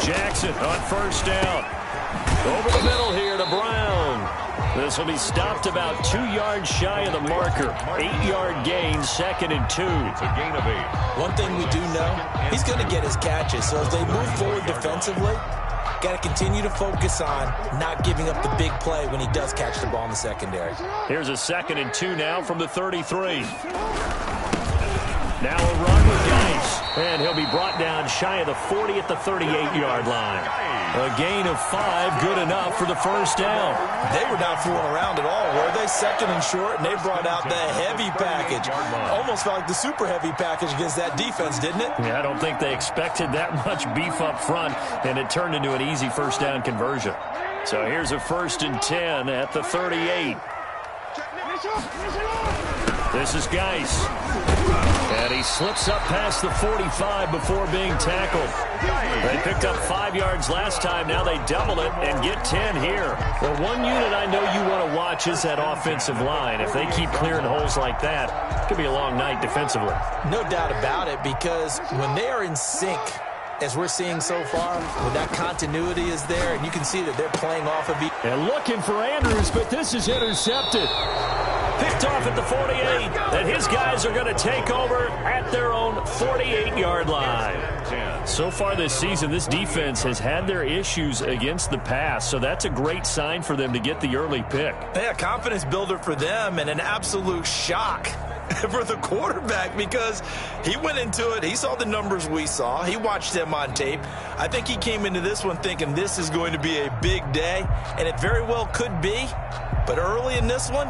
Jackson on first down. Over the middle here to Brown. This will be stopped about 2 yards shy of the marker. 8-yard gain, 2nd and 2. It's a gain of 8. One thing we do know, he's going to get his catches. So as they move forward defensively, got to continue to focus on not giving up the big play when he does catch the ball in the secondary. Here's a 2nd and 2 now from the 33. Now a run with Geis. And he'll be brought down shy of the 40 at the 38-yard line. A gain of 5, good enough for the first down. They were not fooling around at all, were they? 2nd and short, and they brought out the heavy package. Almost felt like the super heavy package against that defense, didn't it? Yeah, I don't think they expected that much beef up front, and it turned into an easy first down conversion. So here's a 1st and 10 at the 38. This is Geis. And he slips up past the 45 before being tackled. They picked up 5 yards last time. Now they double it and get 10 here. Well, one unit I know you want to watch is that offensive line. If they keep clearing holes like that, it could be a long night defensively. No doubt about it, because when they are in sync, as we're seeing so far, when that continuity is there, and you can see that they're playing off of each. And looking for Andrews, but this is intercepted. Picked off at the 48, and his guys are going to take over at their own 48-yard line. So far this season, this defense has had their issues against the pass, so that's a great sign for them to get the early pick. Yeah, confidence builder for them, and an absolute shock for the quarterback, because he went into it, he saw the numbers we saw, he watched them on tape. I think he came into this one thinking this is going to be a big day, and it very well could be, but early in this one,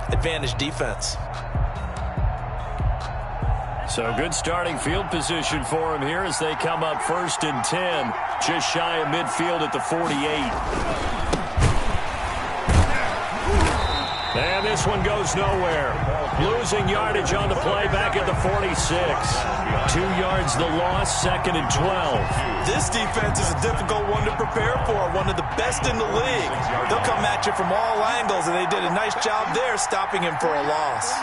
advantage defense. So good starting field position for him here as they come up 1st and 10, just shy of midfield at the 48. And this one goes nowhere. Losing yardage on the play back at the 46. 2 yards the loss, 2nd and 12. This defense is a difficult one to prepare for, one of the best in the league. They'll come at you from all angles, and they did a nice job there stopping him for a loss.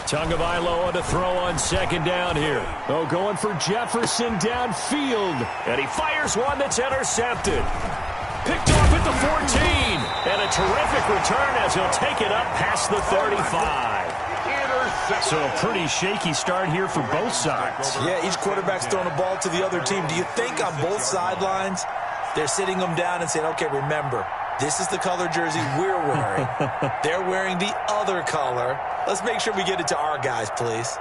Tagovailoa to throw on 2nd down here. Oh, going for Jefferson downfield. And he fires one that's intercepted. Picked off at the 14. And a terrific return as he'll take it up past the 35. So a pretty shaky start here for both sides. Yeah, each quarterback's throwing a ball to the other team. Do you think on both sidelines they're sitting them down and saying, okay, remember, this is the color jersey we're wearing. They're wearing the other color. Let's make sure we get it to our guys, please.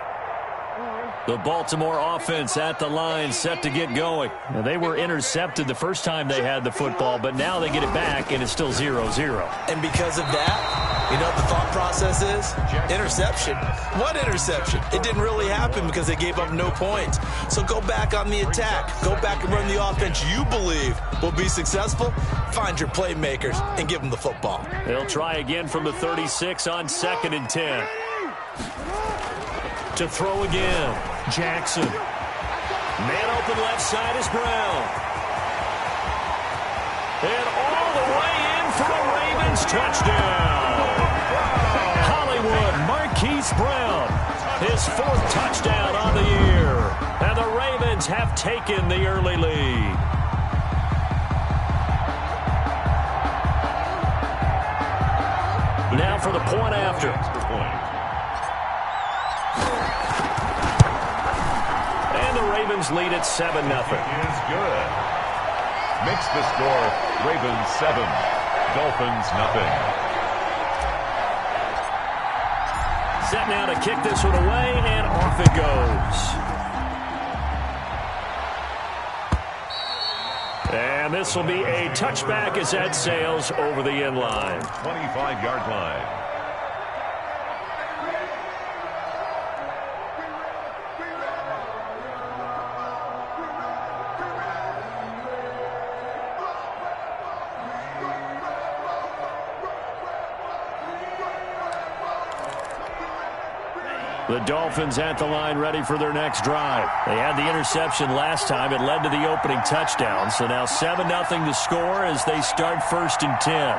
The Baltimore offense at the line, set to get going. Now, they were intercepted the first time they had the football, but now they get it back, and it's still 0-0. And because of that, you know what the thought process is? Interception. What interception? It didn't really happen because they gave up no points. So go back on the attack. Go back and run the offense you believe will be successful. Find your playmakers and give them the football. They'll try again from the 36 on 2nd and 10. To throw again, Jackson. Man open left side is Brown. And all the way in for a Ravens touchdown. Hollywood Marquise Brown, his 4th touchdown on the year. And the Ravens have taken the early lead. Now for the point after. Ravens lead at 7-0. Is good. Makes the score Ravens 7, Dolphins nothing. Set now to kick this one away, and off it goes. And this will be a touchback as that sails over the end line. 25-yard line. The Dolphins at the line ready for their next drive. They had the interception last time. It led to the opening touchdown. So now 7-0 to score as they start 1st and 10.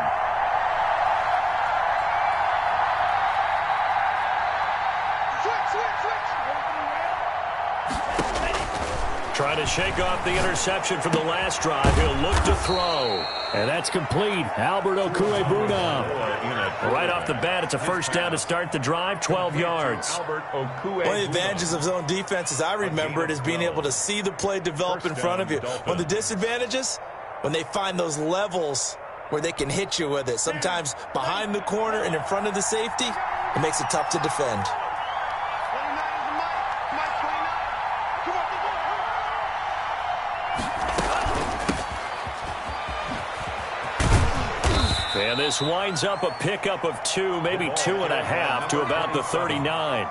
Trying to shake off the interception from the last drive. He'll look to throw. And that's complete. Albert Okwuegbunam. Right off the bat, it's a first down to start the drive, 12 yards. One of the advantages of zone defense, as I remember it, is being able to see the play develop in front of you. One of the disadvantages, when they find those levels where they can hit you with it, sometimes behind the corner and in front of the safety, it makes it tough to defend. And this winds up a pickup of 2, maybe 2.5 to about the 39.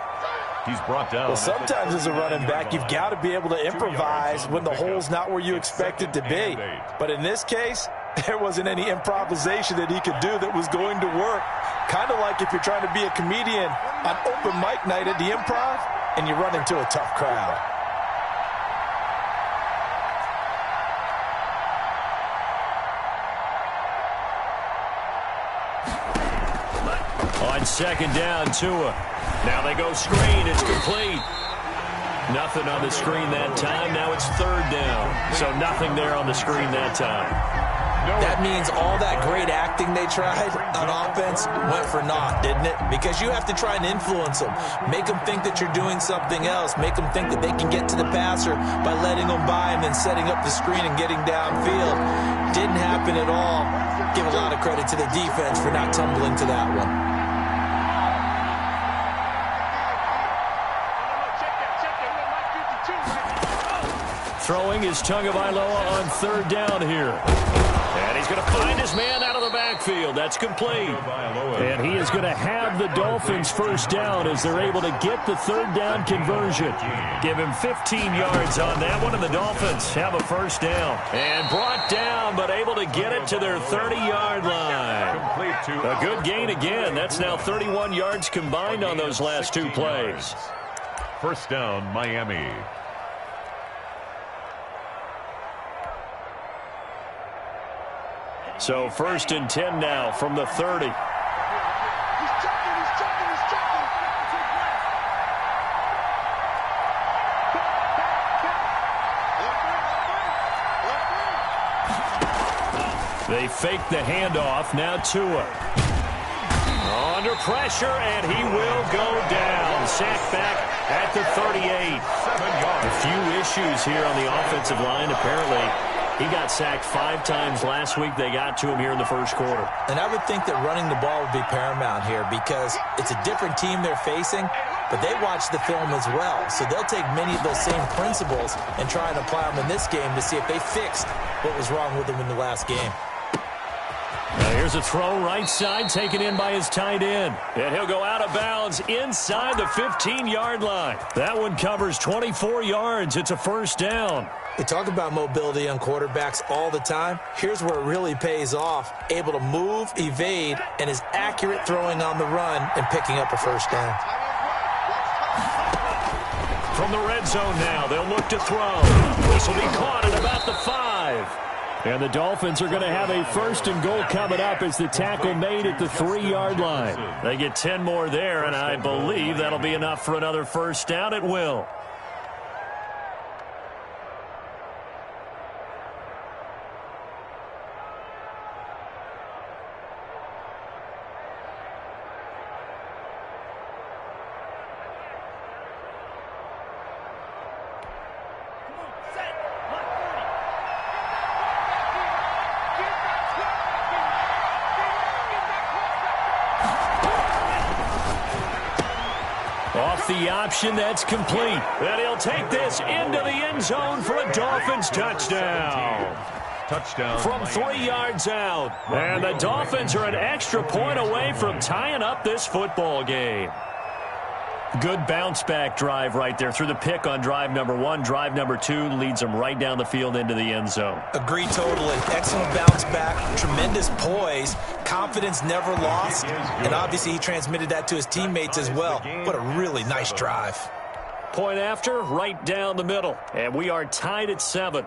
He's brought down. Well, sometimes as a running back, you've got to be able to improvise when the hole's not where you expect it to be. But in this case, there wasn't any improvisation that he could do that was going to work. Kind of like if you're trying to be a comedian on open mic night at the Improv and you run into a tough crowd. On 2nd down, Tua. Now they go screen. It's complete. Nothing on the screen that time. Now it's 3rd down. So nothing there on the screen that time. That means all that great acting they tried on offense went for naught, didn't it? Because you have to try and influence them. Make them think that you're doing something else. Make them think that they can get to the passer by letting them by and then setting up the screen and getting downfield. Didn't happen at all. Give a lot of credit to the defense for not tumbling to that one. Throwing is Tagovailoa on 3rd down here. And he's going to find his man out of the backfield. That's complete. And he is going to have the Dolphins 1st down as they're able to get the 3rd down conversion. Give him 15 yards on that one, and the Dolphins have a 1st down. And brought down, but able to get it to their 30-yard line. A good gain again. That's now 31 yards combined on those last 2 plays. 1st down, Miami. So 1st and 10 now from the 30. They fake the handoff. Now Tua. Under pressure, and he will go down. Sacked back at the 38. A few issues here on the offensive line, apparently. He got sacked 5 times last week. They got to him here in the 1st quarter. And I would think that running the ball would be paramount here because it's a different team they're facing, but they watch the film as well. So they'll take many of those same principles and try and apply them in this game to see if they fixed what was wrong with them in the last game. Now here's a throw right side taken in by his tight end. And he'll go out of bounds inside the 15-yard line. That one covers 24 yards. It's a 1st down. We talk about mobility on quarterbacks all the time. Here's where it really pays off. Able to move, evade, and is accurate throwing on the run and picking up a 1st down. From the red zone now, they'll look to throw. This will be caught at about the 5. And the Dolphins are going to have a 1st and goal coming up as the tackle made at the 3-yard line. They get 10 more there, and I believe that'll be enough for another 1st down. It will. Off the option, that's complete. And he'll take this into the end zone for a Dolphins touchdown. Touchdown. From 3 yards out. And the Dolphins are an extra point away from tying up this football game. Good bounce-back drive right there through the pick on drive number 1. Drive number 2 leads them right down the field into the end zone. Agree totally. Excellent bounce back, tremendous poise, confidence never lost, and obviously he transmitted that to his teammates as well. What a really nice drive. Point after, right down the middle, and we are tied at 7.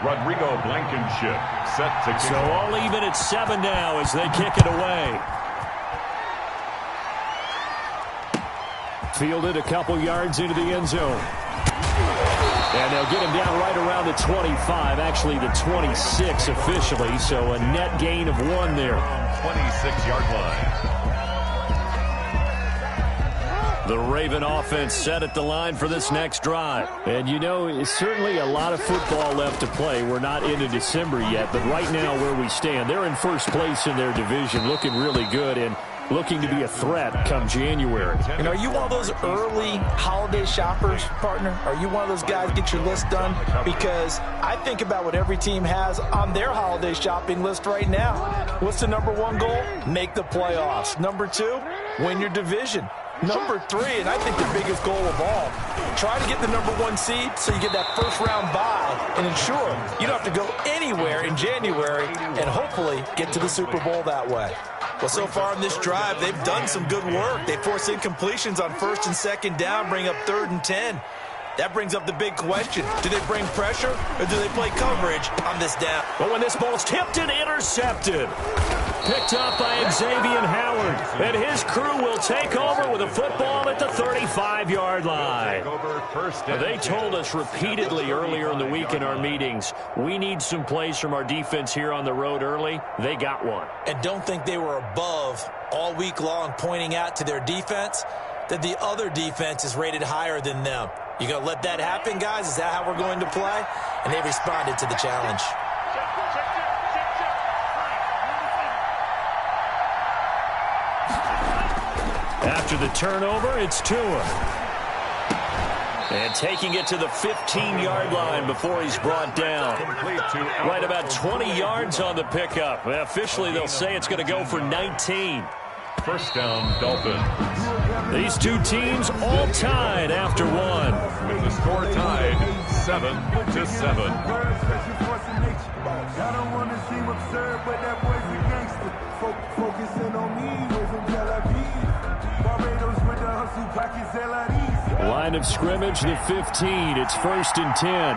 Rodrigo Blankenship set to kick. So all even at 7 now as they kick it away. Fielded a couple yards into the end zone. And they'll get him down right around the 25, actually the 26 officially, so a net gain of 1 there. 26-yard line. The Raven offense set at the line for this next drive. And, you know, it's certainly a lot of football left to play. We're not into December yet, but right now where we stand, they're in first place in their division, looking really good and looking to be a threat come January. And are you one of those early holiday shoppers, partner? Are you one of those guys get your list done? Because I think about what every team has on their holiday shopping list right now. What's the number 1 goal? Make the playoffs. Number 2, win your division. Number 3, and I think the biggest goal of all, try to get the number 1 seed so you get that first-round bye and ensure you don't have to go anywhere in January and hopefully get to the Super Bowl that way. Well, so far in this drive, they've done some good work. They force incompletions on 1st and 2nd down, bring up 3rd and 10. That brings up the big question. Do they bring pressure or do they play coverage on this down? But when this ball's tipped and intercepted, picked up by Xavier Howard, and his crew will take over with a football at the 35-yard line. They told us repeatedly earlier in the week in our meetings, we need some plays from our defense here on the road early. They got one. And don't think they were above all week long pointing out to their defense that the other defense is rated higher than them. You going to let that happen, guys? Is that how we're going to play? And they responded to the challenge. After the turnover, it's Tua. And taking it to the 15-yard line before he's brought down. Right about 20 yards on the pickup. Officially, they'll say it's going to go for 19. First down, Dolphins. These two teams all tied after 1. With the score tied 7-7. Line of scrimmage, the 15. It's 1st and 10.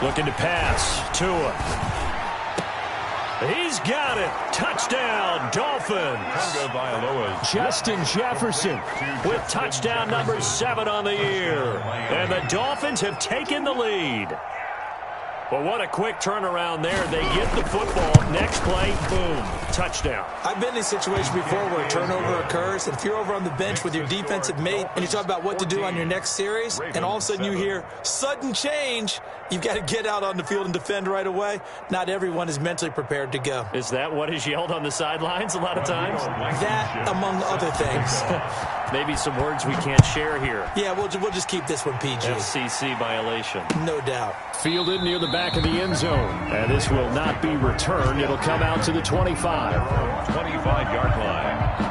Looking to pass. Tua. He's got it. Touchdown, Dolphins. Justin Jefferson with touchdown number 7 on the year. And the Dolphins have taken the lead. But what a quick turnaround there. They get the football. Next play, boom, touchdown. I've been in a situation before where a turnover occurs, and if you're over on the bench with your defensive mate and you talk about what to do on your next series, and all of a sudden you hear sudden change, you've got to get out on the field and defend right away. Not everyone is mentally prepared to go. Is that what is yelled on the sidelines a lot of times? That, among other things. Maybe some words we can't share here. Yeah, we'll just keep this one PG. FCC violation. No doubt. Fielded near the back of the end zone. And this will not be returned. It'll come out to the 25. 25-yard line.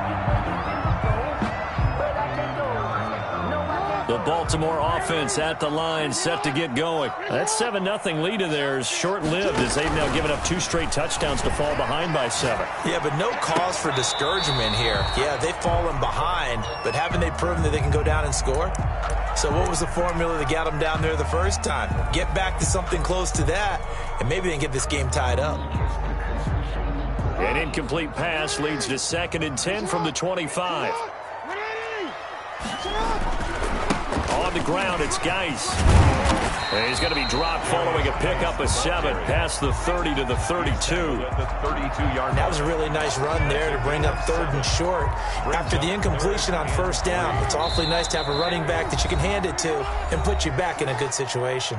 The Baltimore offense at the line, set to get going. That 7-0 lead of theirs short-lived as they've now given up 2 straight touchdowns to fall behind by 7. Yeah, but no cause for discouragement here. Yeah, they've fallen behind, but haven't they proven that they can go down and score? So what was the formula that got them down there the first time? Get back to something close to that, and maybe they can get this game tied up. An incomplete pass leads to 2nd and 10 from the 25. On the ground, it's Geis. And he's going to be dropped following a pickup of 7 past the 30 to the 32. That was a really nice run there to bring up 3rd and short. After the incompletion on 1st down, it's awfully nice to have a running back that you can hand it to and put you back in a good situation.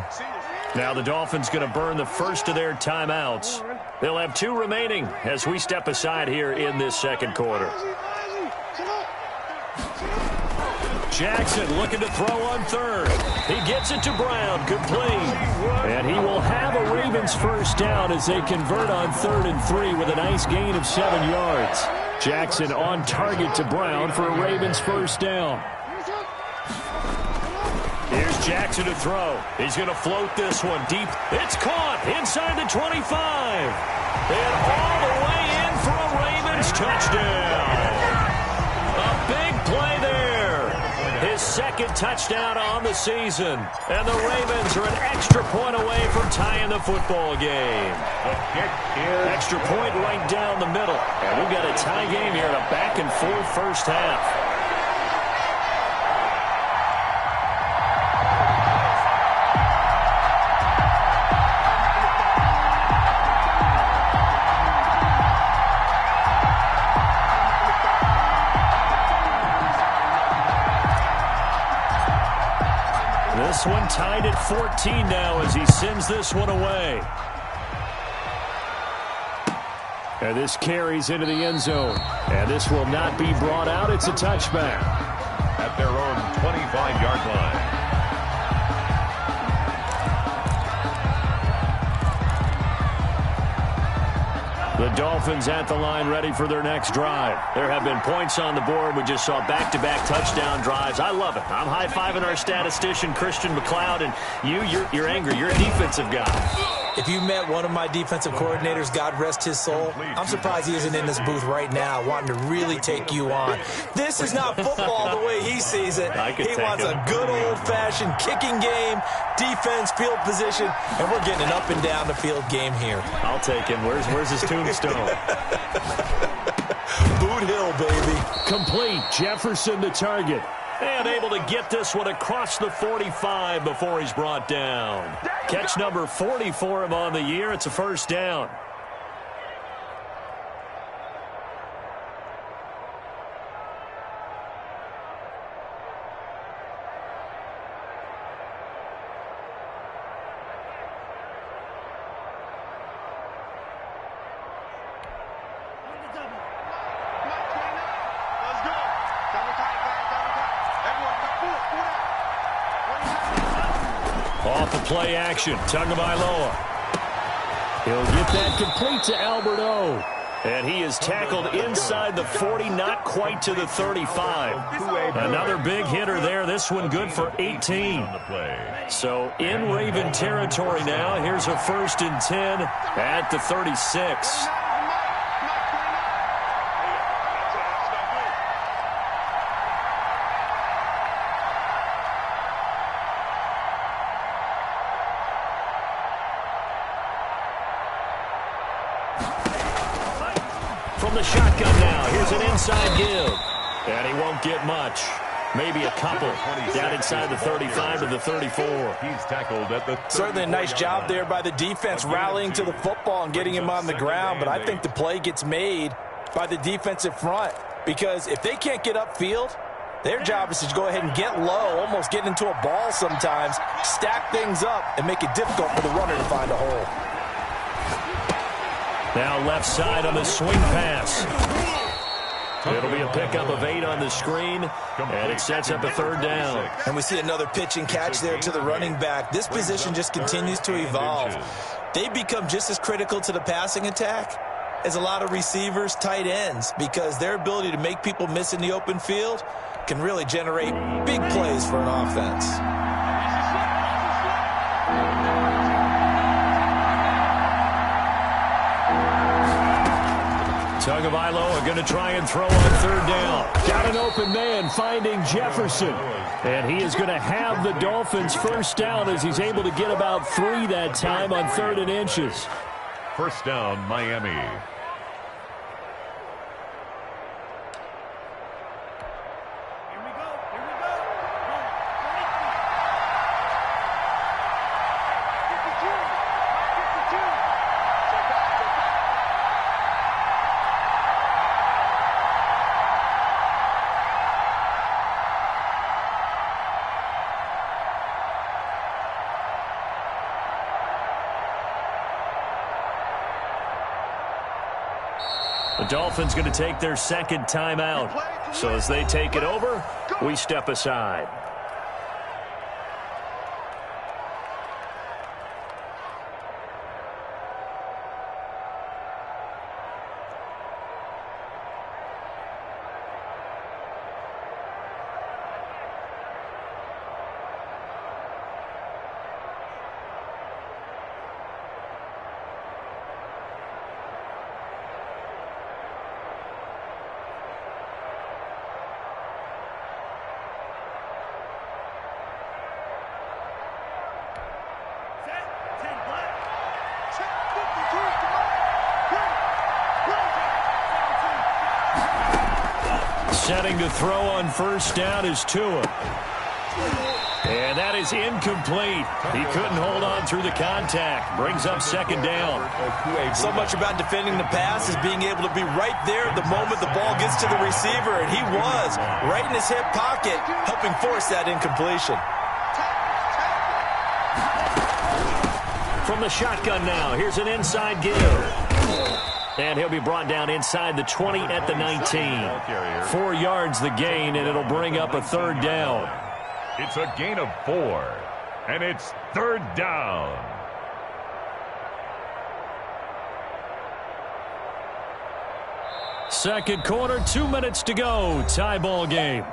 Now the Dolphins going to burn the first of their timeouts. They'll have 2 remaining as we step aside here in this second quarter. Jackson looking to throw on third. He gets it to Brown, complete. And he will have a Ravens first down as they convert on 3rd and 3 with a nice gain of 7 yards. Jackson on target to Brown for a Ravens first down. Here's Jackson to throw. He's going to float this one deep. It's caught inside the 25. And all the way in for a Ravens touchdown. A big play there. His second touchdown on the season. And the Ravens are an extra point away from tying the football game. Extra point right down the middle. And we've got a tie game here in a back-and-forth first half. This one tied at 14 now as he sends this one away. And this carries into the end zone. And this will not be brought out. It's a touchback. At their own 25-yard line. The Dolphins at the line ready for their next drive. There have been points on the board. We just saw back-to-back touchdown drives. I love it. I'm high-fiving our statistician, Christian McLeod, and you're angry. You're a defensive guy. If you met one of my defensive coordinators, God rest his soul, I'm surprised he isn't in this booth right now wanting to really take you on. This is not football the way he sees it. He wants a good old-fashioned kicking game, defense, field position, and we're getting an up-and-down the field game here. I'll take him. Where's his tombstone? Boot Hill, baby. Complete. Jefferson the target. And able to get this one across the 45 before he's brought down. Catch number 40 for him on the year. It's a first down. Off the play action, Tagovailoa. He'll get that complete to Albert O. And he is tackled inside the 40, not quite to the 35. Another big hitter there. This one good for 18. So in Raven territory now. Here's a 1st and 10 at the 36. From the shotgun now, here's an inside give. And he won't get much. Maybe a couple. Down inside the 35 to the 34. He's tackled at the 30. Certainly a nice job there by the defense rallying to the football and getting him on the ground. But I think the play gets made by the defensive front. Because if they can't get upfield, their job is to go ahead and get low, almost get into a ball sometimes, stack things up, and make it difficult for the runner to find a hole. Now left side on the swing pass. It'll be a pickup of 8 on the screen, and it sets up a 3rd down. And we see another pitch and catch there to the running back. This position just continues to evolve. They become just as critical to the passing attack as a lot of receivers, tight ends, because their ability to make people miss in the open field can really generate big plays for an offense. Tagovailoa going to try and throw on 3rd down. Got an open man finding Jefferson. And he is going to have the Dolphins first down as he's able to get about 3 that time on 3rd and inches. First down, Miami. The Dolphins going to take their second timeout. So as they take it over, we step aside. Setting to throw on first down is Tua. And that is incomplete. He couldn't hold on through the contact. Brings up second down. So much about defending the pass is being able to be right there the moment the ball gets to the receiver. And he was right in his hip pocket, helping force that incompletion. From the shotgun now, here's an inside give. And he'll be brought down inside the 20 at the 19. 4 yards the gain, and it'll bring up a third down. It's a gain of 4, and it's third down. Second quarter, 2 minutes to go. Tie ball game.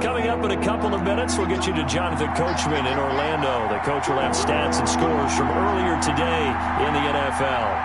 Coming up in a couple of minutes, we'll get you to Jonathan Coachman in Orlando. The coach will have stats and scores from earlier today in the NFL.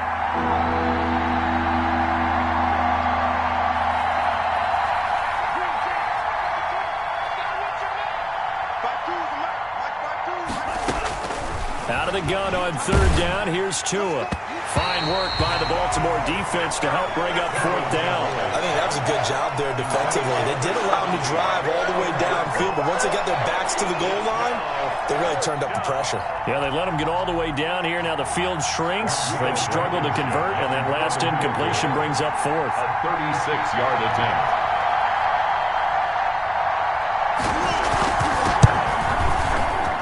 Out of the gun on third down, here's Tua. Fine work by the Baltimore defense to help bring up fourth down. I think that was a good job there defensively. They did allow them to drive all the way downfield, but once they got their backs to the goal line, they really turned up the pressure. Yeah, they let them get all the way down here. Now the field shrinks. They've struggled to convert, and that last incompletion brings up fourth. A 36-yard attempt.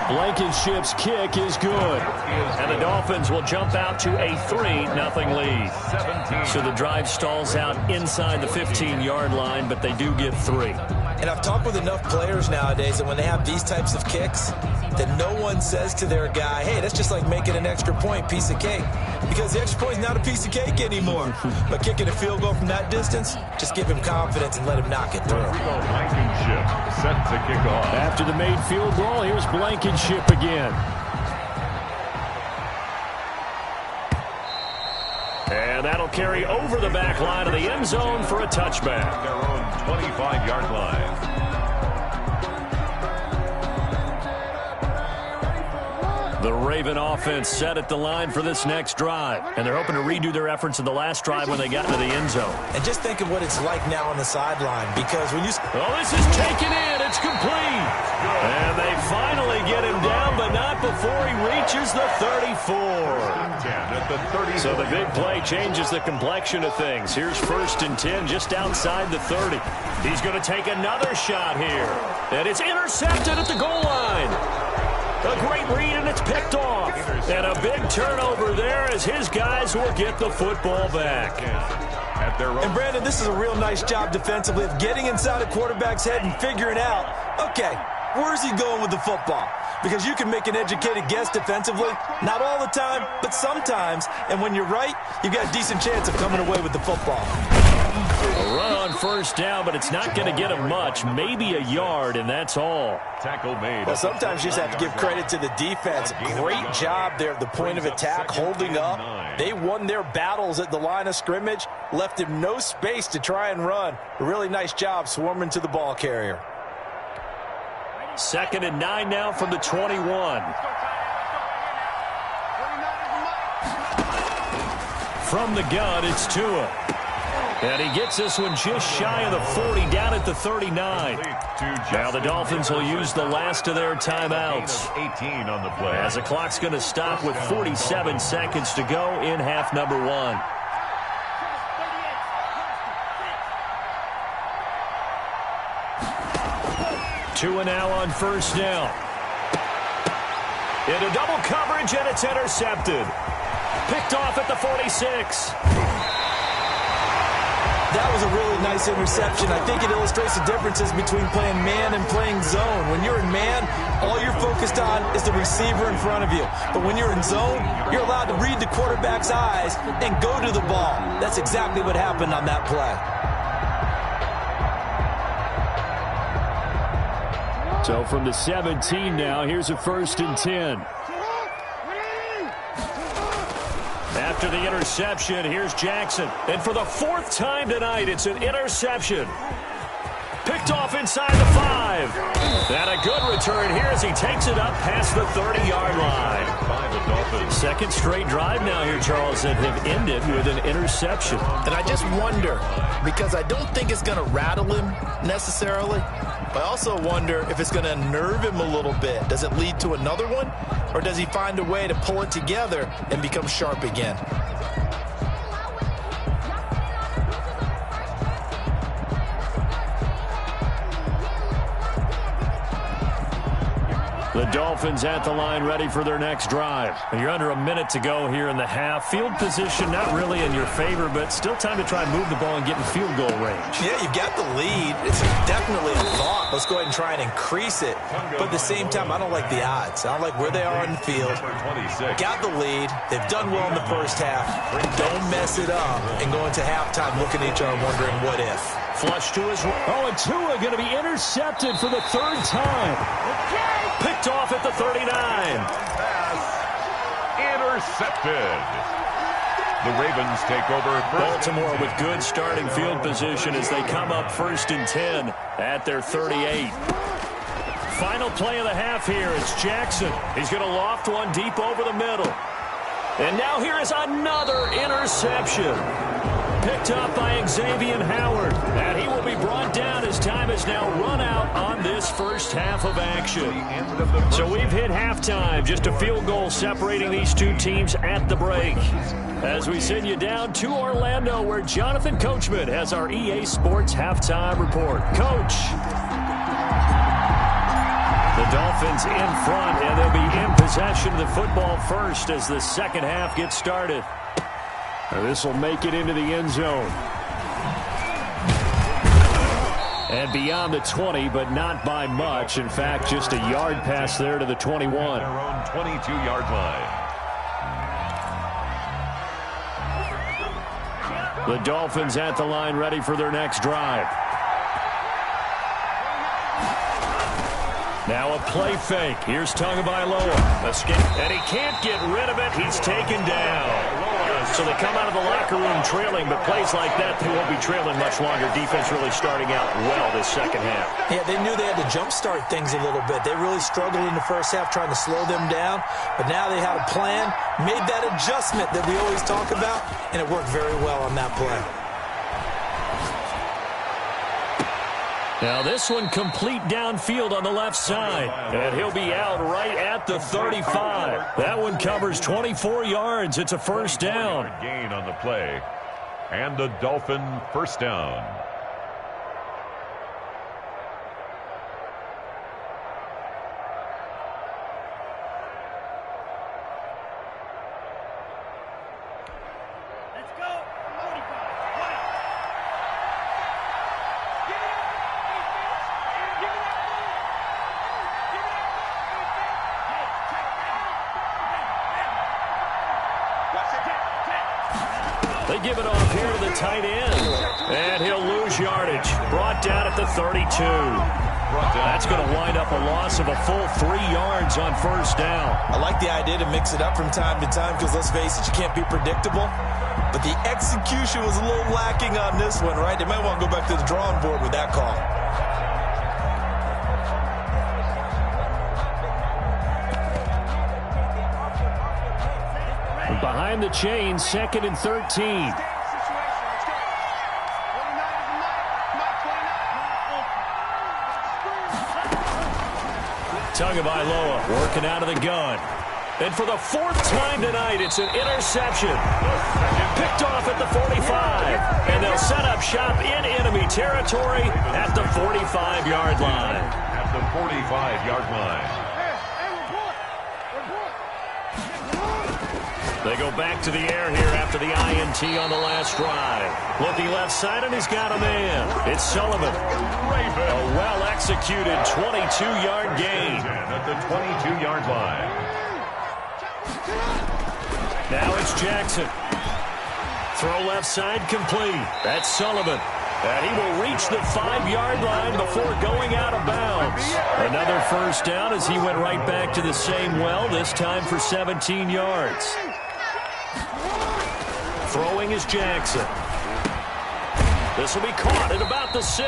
Blankenship's kick is good. And the Dolphins will jump out to a 3-0 lead. So the drive stalls out inside the 15-yard line, but they do get 3. And I've talked with enough players nowadays that when they have these types of kicks, that no one says to their guy, hey, that's just like making an extra point, piece of cake. Because the extra point is not a piece of cake anymore. But kicking a field goal from that distance, just give him confidence and let him knock it through. Blankenship set to kick off. After the made field goal, here's Blankenship again. And that'll carry over the back line of the end zone for a touchback. Their own 25-yard line. The Raven offense set at the line for this next drive. And they're hoping to redo their efforts in the last drive when they got into the end zone. And just think of what it's like now on the sideline, because when you... Oh, this is taken in. It's complete. And they finally get him down, but not before he reaches the 34. So the big play changes the complexion of things. Here's 1st and 10 just outside the 30. He's going to take another shot here. And it's intercepted at the goal line. A great read, and it's picked off. And a big turnover there as his guys will get the football back. And, Brandon, this is a real nice job defensively of getting inside a quarterback's head and figuring out, okay, where's he going with the football? Because you can make an educated guess defensively, not all the time, but sometimes. And when you're right, you've got a decent chance of coming away with the football. A run on first down, but it's not going to get him much. Maybe a yard, and that's all. Tackle made. Well, sometimes you just have to give credit to the defense. Great job there at the point of attack, holding up. They won their battles at the line of scrimmage, left him no space to try and run. A really nice job swarming to the ball carrier. 2nd and 9 now from the 21. From the gun, it's Tua. And he gets this one just shy of the 40, down at the 39. Now the Dolphins will use the last of their timeouts. 18 on the play. As the clock's going to stop with 47 seconds to go in half number 1. Tua now on first down. Into double coverage, and it's intercepted. Picked off at the 46. That was a really nice interception. I think it illustrates the differences between playing man and playing zone. When you're in man, all you're focused on is the receiver in front of you. But when you're in zone, you're allowed to read the quarterback's eyes and go to the ball. That's exactly what happened on that play. So from the 17 now, here's a 1st and 10. After the interception, here's Jackson. And for the 4th time tonight, it's an interception. Picked off inside the 5. And a good return here as he takes it up past the 30-yard line. By the Dolphins. 2nd straight drive now here, Charles, that have ended with an interception. And I just wonder, because I don't think it's going to rattle him necessarily, but I also wonder if it's going to unnerve him a little bit. Does it lead to another one? Or does he find a way to pull it together and become sharp again? The Dolphins at the line ready for their next drive. And you're under a minute to go here in the half. Field position not really in your favor, but still time to try and move the ball and get in field goal range. Yeah, you've got the lead. It's definitely a thought. Let's go ahead and try and increase it. But at the same time, I don't like the odds. I don't like where they are on the field. Got the lead. They've done well in the first half. Don't mess it up and go into halftime looking at each other wondering what if. Flush to his right. Oh, and Tua going to be intercepted for the 3rd time. Picked off at the 39. Pass intercepted. The Ravens take over. Baltimore with good starting field position as they come up 1st and 10 at their 38. Final play of the half here. It's Jackson. He's going to loft one deep over the middle. And now here is another interception. Picked up by Xavier Howard. And he will be brought down as time has now run out on this first half of action. So we've hit halftime. Just a field goal separating these two teams at the break. As we send you down to Orlando, where Jonathan Coachman has our EA Sports halftime report. Coach. The Dolphins in front, and they'll be in possession of the football first as the second half gets started. This will make it into the end zone. And beyond the 20, but not by much. In fact, just a yard pass there to the 21. Their own 22-yard line. The Dolphins at the line ready for their next drive. Now a play fake. Here's Tagovailoa. Escape. And he can't get rid of it. He's taken down. So they come out of the locker room trailing, but plays like that, they won't be trailing much longer. Defense really starting out well this second half. Yeah, they knew they had to jumpstart things a little bit. They really struggled in the first half trying to slow them down, but now they had a plan, made that adjustment that we always talk about, and it worked very well on that play. Now this one complete downfield on the left side. And he'll be out right at the 35. That one covers 24 yards. It's a first down. Gain on the play. And the Dolphin first down. They give it off here to the tight end. And he'll lose yardage. Brought down at the 32. That's going to wind up a loss of a full 3 yards on first down. I like the idea to mix it up from time to time because, let's face it, you can't be predictable. But the execution was a little lacking on this one, right? They might want to go back to the drawing board with that call. Behind the chain, 2nd and 13. Tagovailoa working out of the gun. And for the 4th time tonight, it's an interception. Picked off at the 45. And they'll set up shop in enemy territory at the 45-yard line. At the 45-yard line. They go back to the air here after the INT on the last drive. Looking left side, and he's got a man. It's Sullivan. A well-executed 22-yard gain. At the 22-yard line. Now it's Jackson. Throw left side complete. That's Sullivan. And he will reach the 5-yard line before going out of bounds. Another first down as he went right back to the same well, this time for 17 yards. Throwing is Jackson. This will be caught at about the 6.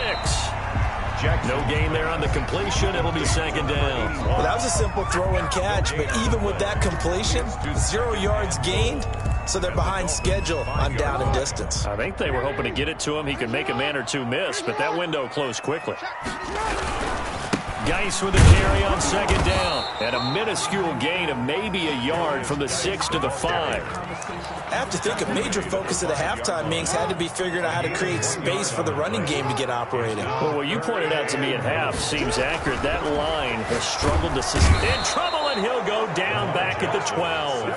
No gain there on the completion. It'll be second down. Well, that was a simple throw and catch, but even with that completion, 0 yards gained, so they're behind schedule on down and distance. I think they were hoping to get it to him. He could make a man or two miss, but that window closed quickly. Geis with a carry on second down. And a minuscule gain of maybe a yard from the 6 to the 5. I have to think a major focus of the halftime meetings had to be figuring out how to create space for the running game to get operating. Well, what you pointed out to me at half seems accurate. That line has struggled to sustain. In trouble, and he'll go down back at the 12.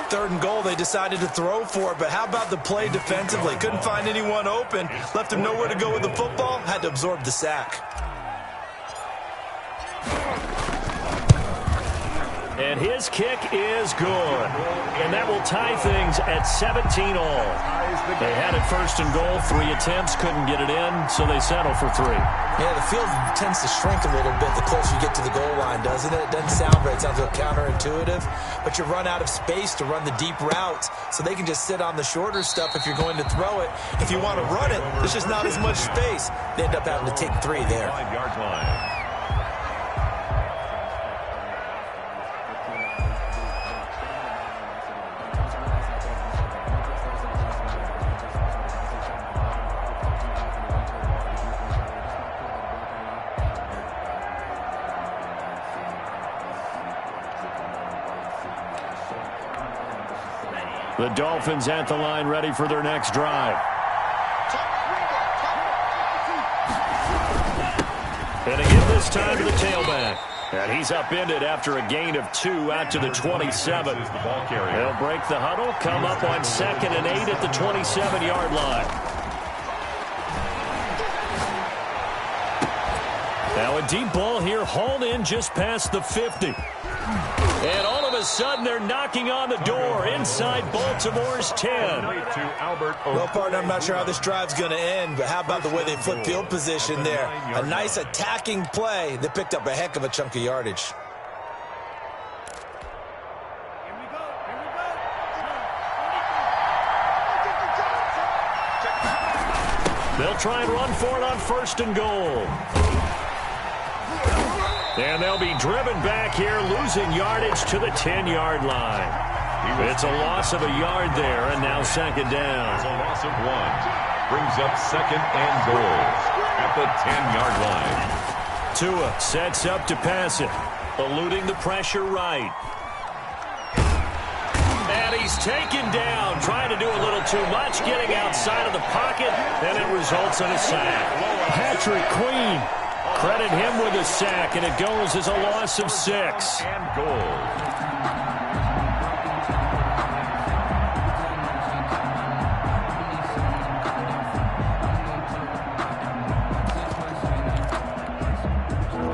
3rd and goal, they decided to throw for it, but how about the play defensively? Couldn't find anyone open, left him nowhere to go with the football, had to absorb the sack. And his kick is good. And that will tie things at 17 all. They had it 1st and goal, 3 attempts, couldn't get it in, so they settle for 3. Yeah, the field tends to shrink a little bit the closer you get to the goal line, doesn't it? It doesn't sound right. It sounds a little counterintuitive. But you run out of space to run the deep routes, so they can just sit on the shorter stuff if you're going to throw it. If you want to run it, there's just not as much space. They end up having to take 3 there. 5-yard line. The Dolphins at the line, ready for their next drive. And again this time to the tailback. And he's upended after a gain of 2 out to the 27. They'll break the huddle, come up on 2nd and 8 at the 27-yard line. Now a deep ball here, hauled in just past the 50. And all of a sudden, they're knocking on the door inside Baltimore's 10. Well, partner, I'm not sure how this drive's going to end, but how about the way they flip field position there? A nice attacking play that picked up a heck of a chunk of yardage. They'll try and run for it on 1st and goal. And they'll be driven back here, losing yardage to the 10-yard line. It's a loss of a yard there, and now second down. It's a loss of 1. Brings up 2nd and goal at the 10-yard line. Tua sets up to pass it, eluding the pressure right. And he's taken down, trying to do a little too much, getting outside of the pocket, and it results in a sack. Patrick Queen. Credit him with a sack, and it goes as a loss of 6. And goal.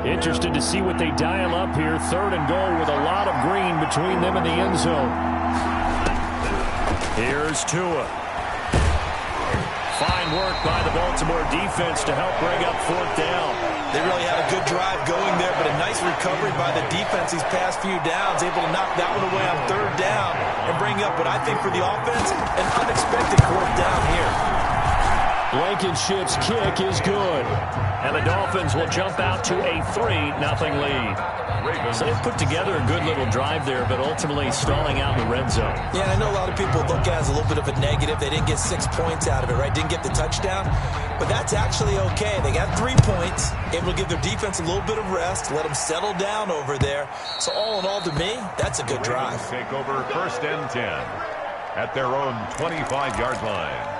Interested to see what they dial up here. 3rd and goal with a lot of green between them and the end zone. Here's Tua. Fine work by the Baltimore defense to help bring up 4th down. They really had a good drive going there, but a nice recovery by the defense these past few downs, able to knock that one away on 3rd down and bring up what I think for the offense, an unexpected 4th down here. Blankenship's kick is good. And the Dolphins will jump out to a 3-0 lead. So they've put together a good little drive there, but ultimately stalling out in the red zone. Yeah, I know a lot of people look at it as a little bit of a negative. They didn't get 6 points out of it, right? Didn't get the touchdown. But that's actually okay. They got 3 points, able to give their defense a little bit of rest, let them settle down over there. So all in all, to me, that's a good drive. Take over 1st and 10 at their own 25-yard line.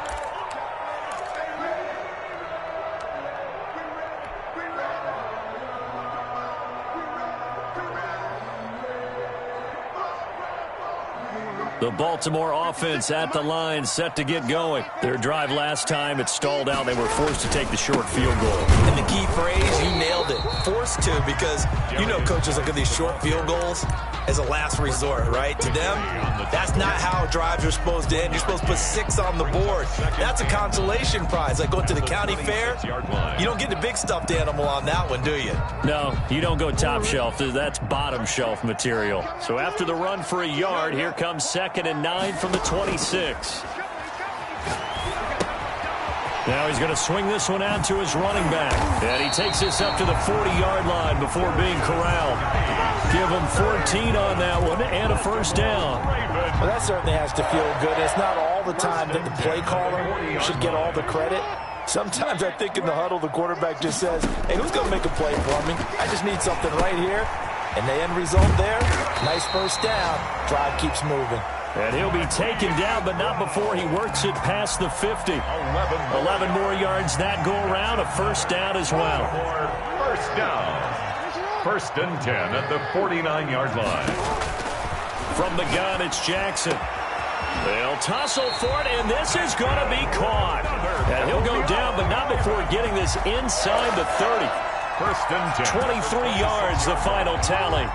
The Baltimore offense at the line, set to get going. Their drive last time, it stalled out. They were forced to take the short field goal. And the key phrase, you nailed it. Forced to, because you know coaches look at these short field goals as a last resort, right? To them, that's not how drives are supposed to end. You're supposed to put 6 on the board. That's a consolation prize. Like going to the county fair, you don't get the big stuffed animal on that one, do you? No, you don't go top shelf. That's bottom shelf material. So after the run for a yard, here comes 2nd and 9 from the 26. Now he's going to swing this one out to his running back. And he takes this up to the 40-yard line before being corralled. Give him 14 on that one and a first down. Well, that certainly has to feel good. It's not all the time that the play caller should get all the credit. Sometimes I think in the huddle, the quarterback just says, hey, who's going to make a play for me? I just need something right here. And the end result there, nice first down. Drive keeps moving. And he'll be taken down, but not before he works it past the 50. 11 more yards that go around, a first down as well. First down. 1st and 10 at the 49-yard line. From the gun, it's Jackson. They'll tussle for it, and this is going to be caught. And he'll go down, but not before getting this inside the 30. 1st and 10. 23 yards, the final tally.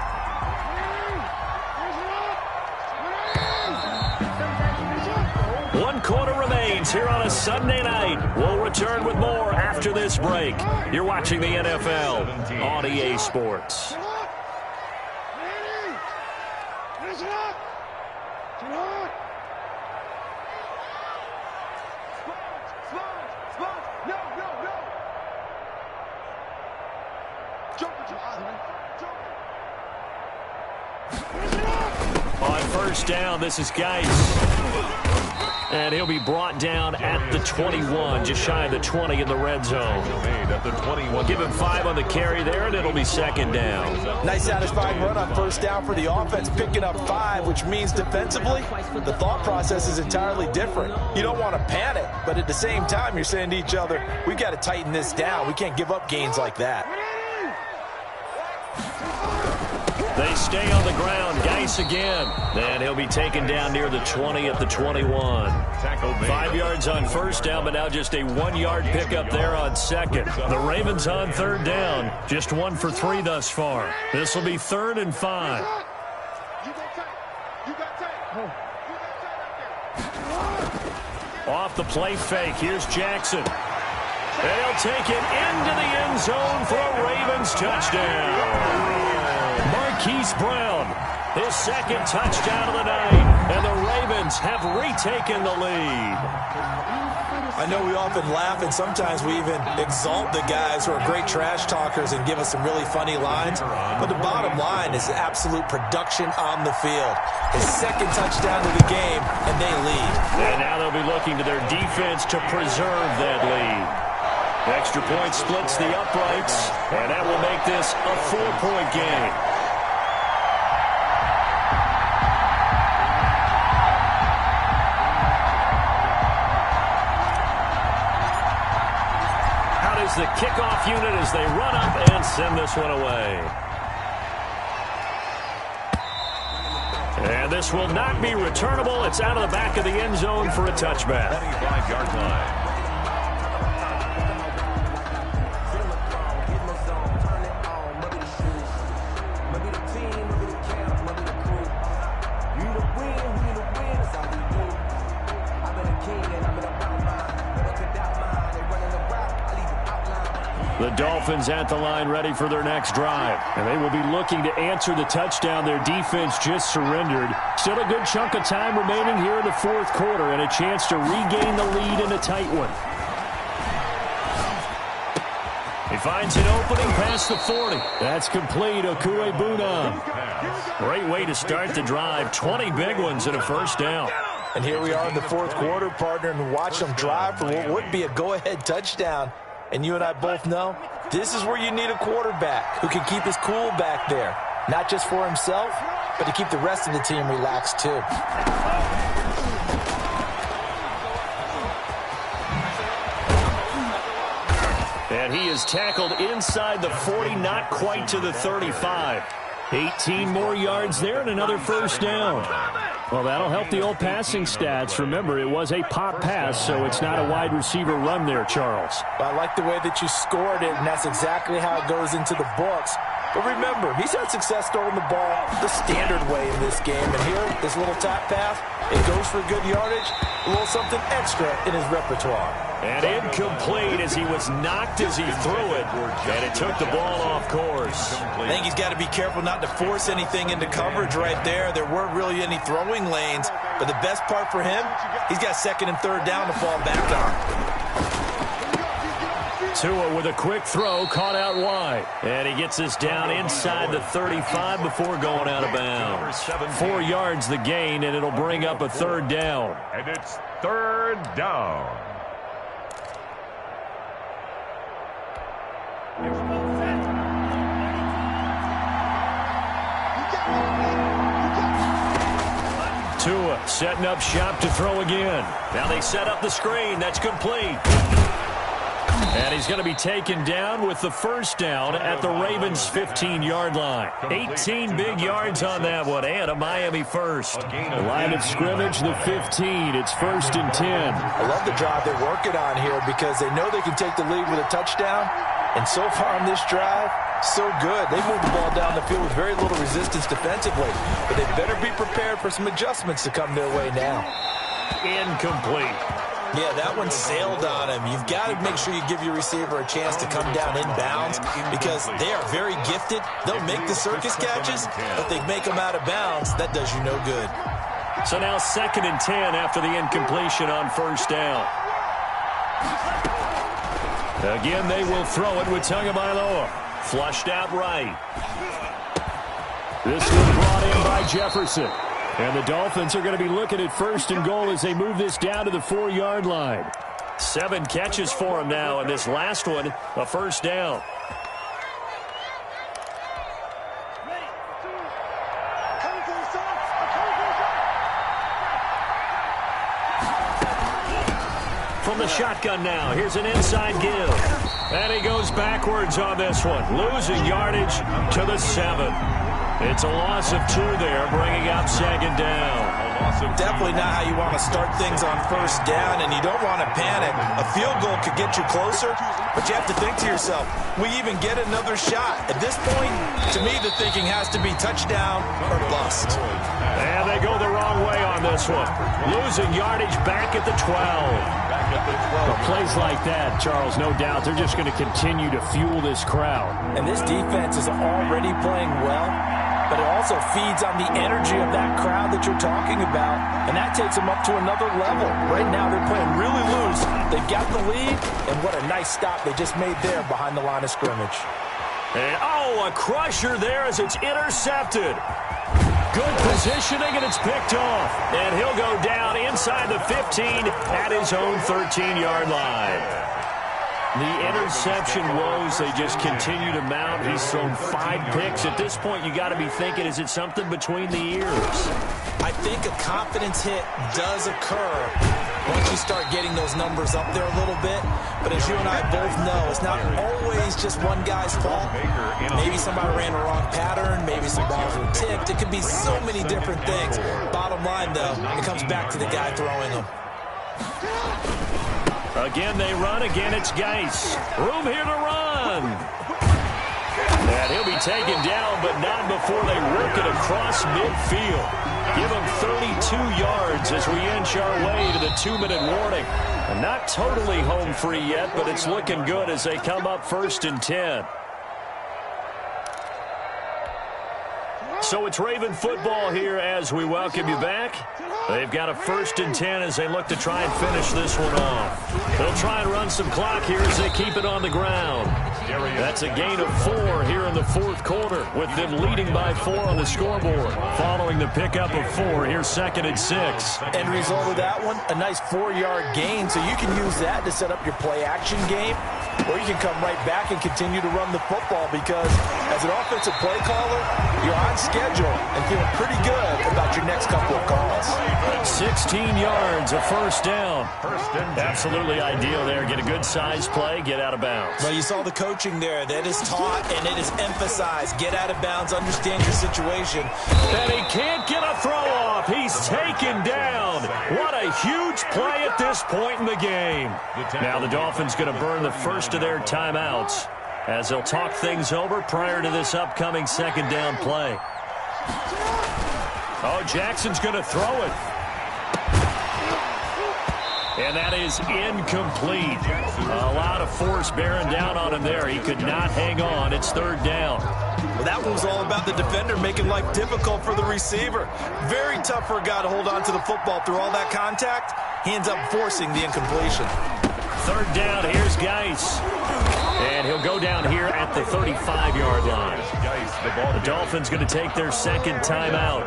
One quarter remains here on a Sunday night. We'll return with more after this break. You're watching the NFL on EA Sports. On first down, this is Geis. And he'll be brought down at the 21, just shy of the 20 in the red zone. We'll give him 5 on the carry there, and it'll be 2nd down. Nice satisfying run on first down for the offense, picking up 5, which means defensively, the thought process is entirely different. You don't want to panic, but at the same time, you're saying to each other, we've got to tighten this down. We can't give up gains like that. They stay on the ground. Geis again. And he'll be taken down near the 20 at the 21. 5 yards on first down, but now just a 1-yard pickup there on 2nd. The Ravens on 3rd down. Just 1 for 3 thus far. This will be 3rd and 5. Off the play fake. Here's Jackson. And he'll take it into the end zone for a Ravens touchdown. Marquise Brown, his 2nd touchdown of the night, and the Ravens have retaken the lead. I know we often laugh, and sometimes we even exalt the guys who are great trash talkers and give us some really funny lines, but the bottom line is absolute production on the field. His 2nd touchdown of the game, and they lead. And now they'll be looking to their defense to preserve that lead. Extra point splits the uprights, and that will make this a 4-point game. Out is the kickoff unit as they run up and send this one away. And this will not be returnable. It's out of the back of the end zone for a touchback. 25-yard line. The Dolphins at the line ready for their next drive. And they will be looking to answer the touchdown their defense just surrendered. Still a good chunk of time remaining here in the 4th quarter and a chance to regain the lead in a tight one. He finds an opening past the 40. That's complete. Okuebunam. Great way to start the drive. 20 big ones and a first down. And here we are in the 4th quarter, partner, and watch them drive for what would be a go-ahead touchdown. And you and I both know this is where you need a quarterback who can keep his cool back there. Not just for himself, but to keep the rest of the team relaxed too. And he is tackled inside the 40, not quite to the 35. 18 more yards there and another first down. Well, that'll help the old passing stats. Remember, it was a pop pass, so it's not a wide receiver run there, Charles. I like the way that you scored it, and that's exactly how it goes into the books. But remember, he's had success throwing the ball the standard way in this game. And here, this little tap pass, it goes for good yardage, a little something extra in his repertoire. And incomplete as he was knocked as he threw it, and it took the ball off course. I think he's got to be careful not to force anything into coverage right there. There weren't really any throwing lanes, but the best part for him, he's got second and third down to fall back on. Tua with a quick throw, caught out wide. And he gets us down inside the 35 before going out of bounds. 4 yards the gain, and it'll bring up a third down. And it's third down. Tua setting up shop to throw again. Now they set up the screen. That's complete. And he's going to be taken down with the first down at the Ravens' 15-yard line. 18 big yards on that one, and a Miami first. The line of scrimmage, the 15. It's 1st and 10. I love the drive they're working on here because they know they can take the lead with a touchdown. And so far on this drive, so good. They moved the ball down the field with very little resistance defensively. But they better be prepared for some adjustments to come their way now. Incomplete. Yeah, that one sailed on him. You've got to make sure you give your receiver a chance to come down inbounds because they are very gifted. They'll make the circus catches, but they make them out of bounds. That does you no good. So now 2nd and 10 after the incompletion on first down. Again, they will throw it with Tagovailoa. Flushed out right. This one brought in by Jefferson. And the Dolphins are going to be looking at 1st and goal as they move this down to the 4-yard line. 7 catches for him now, and this last one, a first down. From the shotgun now, here's an inside give. And he goes backwards on this one, losing yardage to the 7. It's a loss of 2 there, bringing up 2nd down. Definitely not how you want to start things on first down, and you don't want to panic. A field goal could get you closer, but you have to think to yourself, we even get another shot. At this point, to me, the thinking has to be touchdown or bust. And they go the wrong way on this one. Losing yardage back at the 12. Well, plays like that, Charles, no doubt, they're just going to continue to fuel this crowd. And this defense is already playing well, but it also feeds on the energy of that crowd that you're talking about, and that takes them up to another level. Right now, they're playing really loose. They've got the lead, and what a nice stop they just made there behind the line of scrimmage. And, a crusher there as it's intercepted. Good positioning, and it's picked off. And he'll go down inside the 15 at his own 13-yard line. The interception woes, they just continue to mount. He's thrown 5 picks. At this point, you got to be thinking, is it something between the ears? I think a confidence hit does occur once you start getting those numbers up there a little bit. But as you and I both know, it's not always just one guy's fault. Maybe somebody ran a wrong pattern. Maybe some balls were tipped. It could be so many different things. Bottom line, though, it comes back to the guy throwing them. Again, they run. Again, it's Geis. Room here to run. And he'll be taken down, but not before they work it across midfield. Give him 32 yards as we inch our way to the 2-minute warning. And not totally home free yet, but it's looking good as they come up 1st and 10. So it's Raven football here as we welcome you back. They've got a 1st and 10 as they look to try and finish this one off. They'll try and run some clock here as they keep it on the ground. That's a gain of 4 here in the 4th quarter, with them leading by 4 on the scoreboard. Following the pickup of 4, here's 2nd and 6. End result of that one, a nice 4-yard gain, so you can use that to set up your play-action game. or you can come right back and continue to run the football because as an offensive play caller, you're on schedule and feeling pretty good about your next couple of calls. 16 yards, a first down. Absolutely ideal there. Get a good size play, get out of bounds. Well, you saw the coaching there. That is taught and it is emphasized. Get out of bounds, understand your situation. And he can't get a throw off. He's taken down. What a huge play at this point in the game. Now the Dolphins going to burn the first of their timeouts as they'll talk things over prior to this upcoming second down play. Oh, Jackson's going to throw it. And that is incomplete. A lot of force bearing down on him there. He could not hang on. It's third down. Well, that one was all about the defender making life difficult for the receiver. Very tough for a guy to hold on to the football through all that contact. He ends up forcing the incompletion. Third down, here's Geis. And he'll go down here at the 35-yard line. The Dolphins going to take their second timeout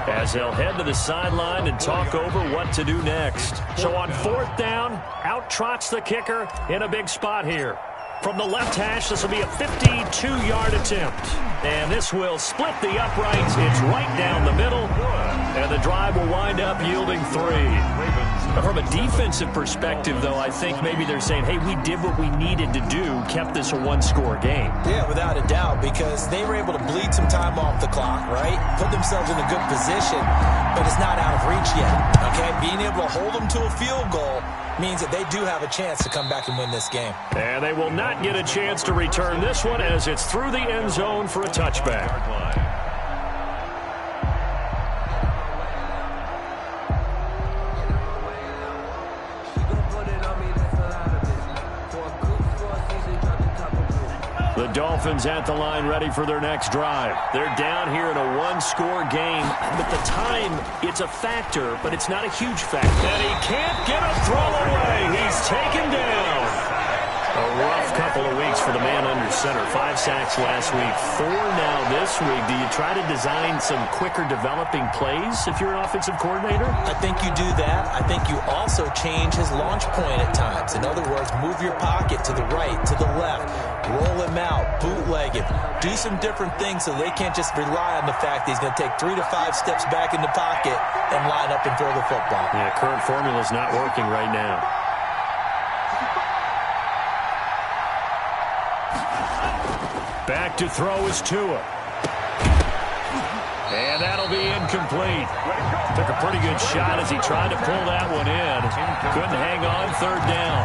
as they'll head to the sideline and talk over what to do next. So on fourth down, out trots the kicker in a big spot here. From the left hash, this will be a 52-yard attempt. And this will split the uprights. It's right down the middle. And the drive will wind up yielding 3. From a defensive perspective, though, I think maybe they're saying, hey, we did what we needed to do, kept this a one-score game. Yeah, without a doubt, because they were able to bleed some time off the clock, right? Put themselves in a good position, but it's not out of reach yet, okay? Being able to hold them to a field goal means that they do have a chance to come back and win this game. And they will not get a chance to return this one as it's through the end zone for a touchback. The Dolphins at the line ready for their next drive. They're down here in a one-score game, but the time, it's a factor, but it's not a huge factor. And he can't get a throw away. He's taken down. A rough couple of weeks for the man under center. 5 sacks last week, 4 now this week. Do you try to design some quicker developing plays if you're an offensive coordinator? I think you do that. I think you also change his launch point at times. In other words, move your pocket to the right, to the left, roll him out, bootleg him. Do some different things so they can't just rely on the fact that he's going to take 3 to 5 steps back in the pocket and line up and throw the football. Yeah, current formula is not working right now. Back to throw is Tua. And that'll be incomplete. Took a pretty good shot as he tried to pull that one in. Couldn't hang on, third down.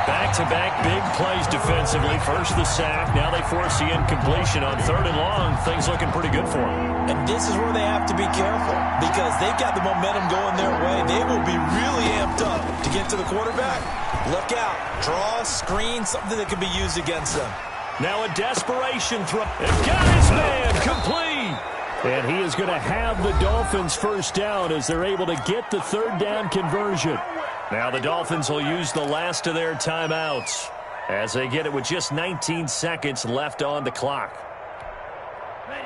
Back-to-back big plays defensively. First the sack, now they force the incompletion on third and long. Things looking pretty good for them. And this is where they have to be careful because they've got the momentum going their way. They will be really amped up to get to the quarterback. Look out. Draw, screen, something that can be used against them. Now a desperation throw. And got his man complete. And he is going to have the Dolphins first down as they're able to get the third down conversion. Now the Dolphins will use the last of their timeouts as they get it with just 19 seconds left on the clock.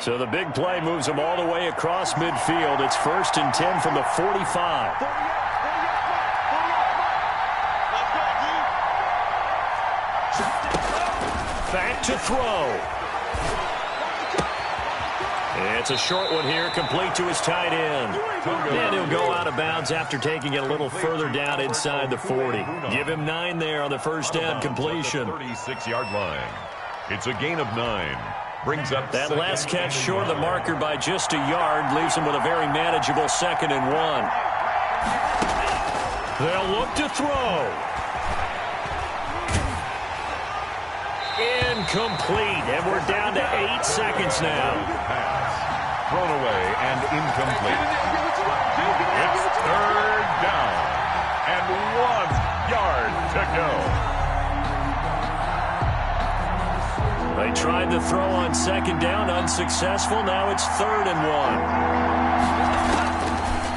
So the big play moves them all the way across midfield. It's 1st and 10 from the 45. Back to throw. It's a short one here, complete to his tight end. And he'll go out of bounds after taking it a little further down inside the 40. Give him 9 there on the first down completion. 36-yard line. It's a gain of 9. Brings up that last catch short of the marker by just a yard, leaves him with a very manageable 2nd and 1. They'll look to throw. Incomplete, and we're down to 8 seconds now. Pass thrown away and incomplete. It's third down and 1 yard to go. They tried to throw on second down, unsuccessful. Now it's 3rd and 1.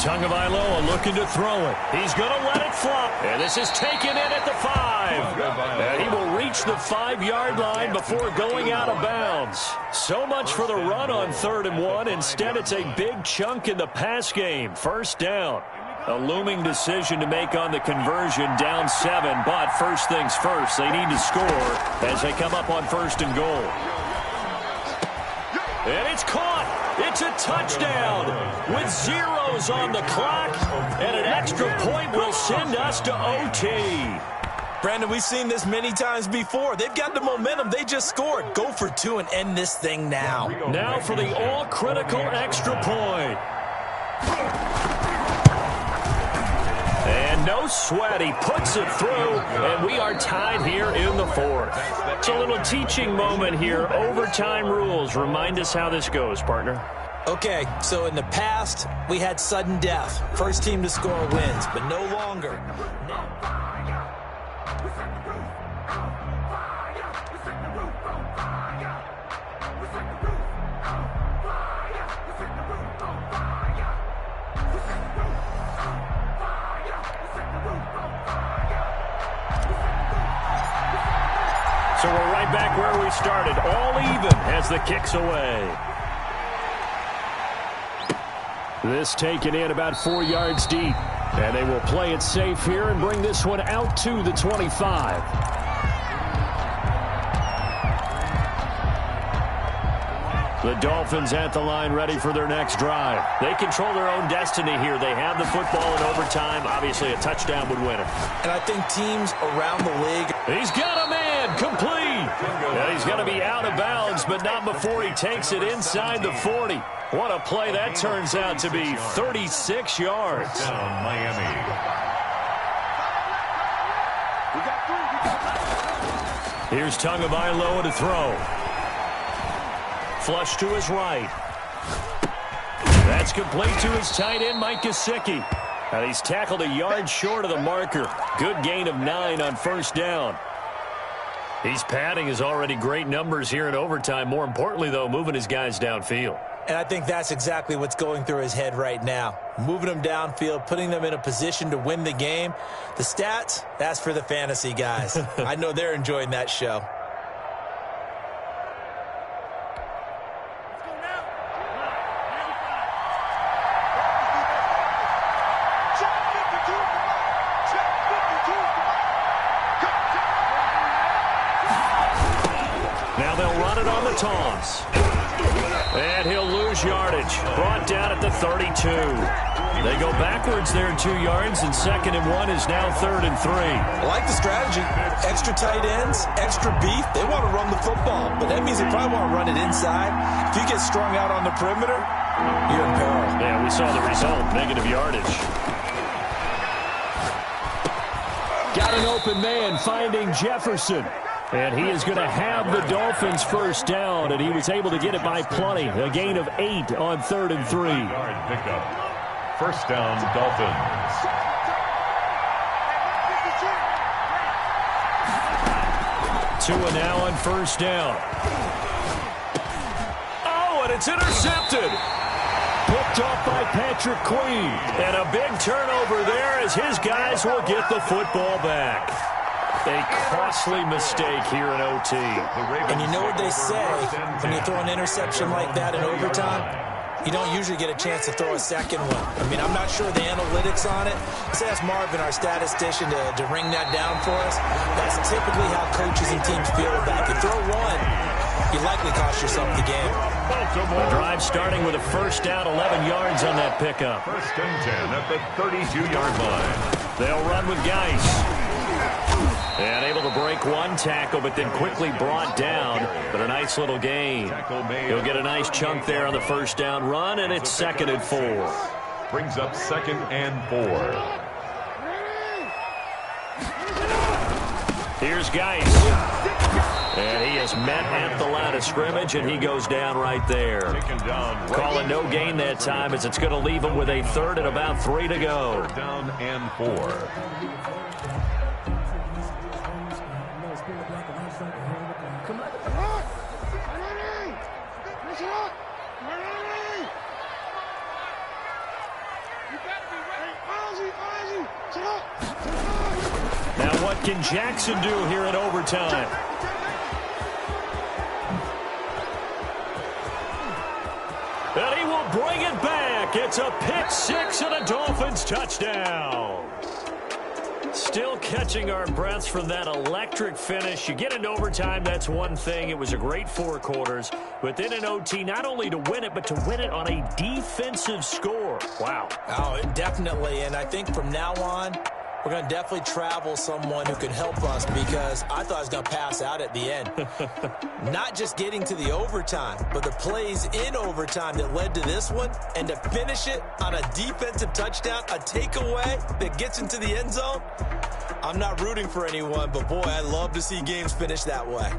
Tagovailoa looking to throw it. He's going to let it fly. And this is taken in at the 5. And he will reach the 5-yard line before going out of bounds. So much for the run on 3rd and 1. Instead, it's a big chunk in the pass game. First down. A looming decision to make on the conversion, down 7, but first things first, they need to score as they come up on 1st and goal. And it's caught. It's a touchdown with zeros on the clock, and an extra point will send us to OT. Brandon, we've seen this many times before. They've got the momentum. They just scored. Go for 2 and end this thing now. Now for the all-critical extra point. And no sweat. He puts it through, and we are tied here in the 4th. It's a little teaching moment here. Overtime rules. Remind us how this goes, partner. Okay, so in the past, we had sudden death. First team to score wins, but no longer. So we're right back where we started, all even as the kick's away. This taken in about 4 yards deep, and they will play it safe here and bring this one out to the 25. The Dolphins at the line ready for their next drive. They control their own destiny here. They have the football in overtime. Obviously, a touchdown would win it. And I think teams around the league. He's got a man complete. Yeah, he's going to be out of bounds, but not before he takes it inside the 40. What a play that turns out to be. 36 yards. Down Miami. Here's Tagovailoa to throw. Flush to his right. That's complete to his tight end, Mike Gesicki. And he's tackled a yard short of the marker. Good gain of 9 on 1st down. He's padding his already great numbers here in overtime. More importantly, though, moving his guys downfield. And I think that's exactly what's going through his head right now. Moving them downfield, putting them in a position to win the game. The stats, that's for the fantasy guys. I know they're enjoying that show. Now they'll run it on the toss. And he'll lose yardage. Brought down at the 32. They go backwards there 2 yards, and 2nd and 1 is now 3rd and 3. I like the strategy. Extra tight ends, extra beef. They want to run the football, but that means they probably want to run it inside. If you get strung out on the perimeter, you're in peril. Yeah, we saw the result, negative yardage. Got an open man finding Jefferson. And he is going to have the Dolphins 1st down, and he was able to get it by plenty. A gain of 8 on 3rd and 3. Yard pickup. 1st down, Dolphins. 2 and now on 1st down. Oh, and it's intercepted. Picked off by Patrick Queen. And a big turnover there as his guys will get the football back. A costly mistake here in OT. And you know what they say, when you throw an interception like that in overtime, you don't usually get a chance to throw a second one. I mean, I'm not sure the analytics on it. Let's ask Marvin, our statistician, to ring that down for us. That's typically how coaches and teams feel about it. If you throw one, you likely cost yourself the game. A drive starting with a 1st down, 11 yards on that pickup. 1st and 10 at the 32-yard line. They'll run with Geis. And able to break one tackle, but then quickly brought down. But a nice little gain. He'll get a nice chunk there on the 1st down run, and it's 2nd and 4. Brings up 2nd and 4. Here's Geis. And he is met at the line of scrimmage, and he goes down right there. Calling no gain that time as it's going to leave him with a 3rd and about 3 to go. 3rd down and 4. Now what can Jackson do here in overtime? And he will bring it back. It's a pick six and a Dolphins touchdown. Still catching our breaths from that electric finish. You get into overtime, that's one thing. It was a great 4 quarters. But then in OT, not only to win it, but to win it on a defensive score. Wow. Oh, definitely. And I think from now on, we're going to definitely travel someone who can help us, because I thought I was going to pass out at the end. Not just getting to the overtime, but the plays in overtime that led to this one, and to finish it on a defensive touchdown, a takeaway that gets into the end zone. I'm not rooting for anyone, but boy, I love to see games finish that way.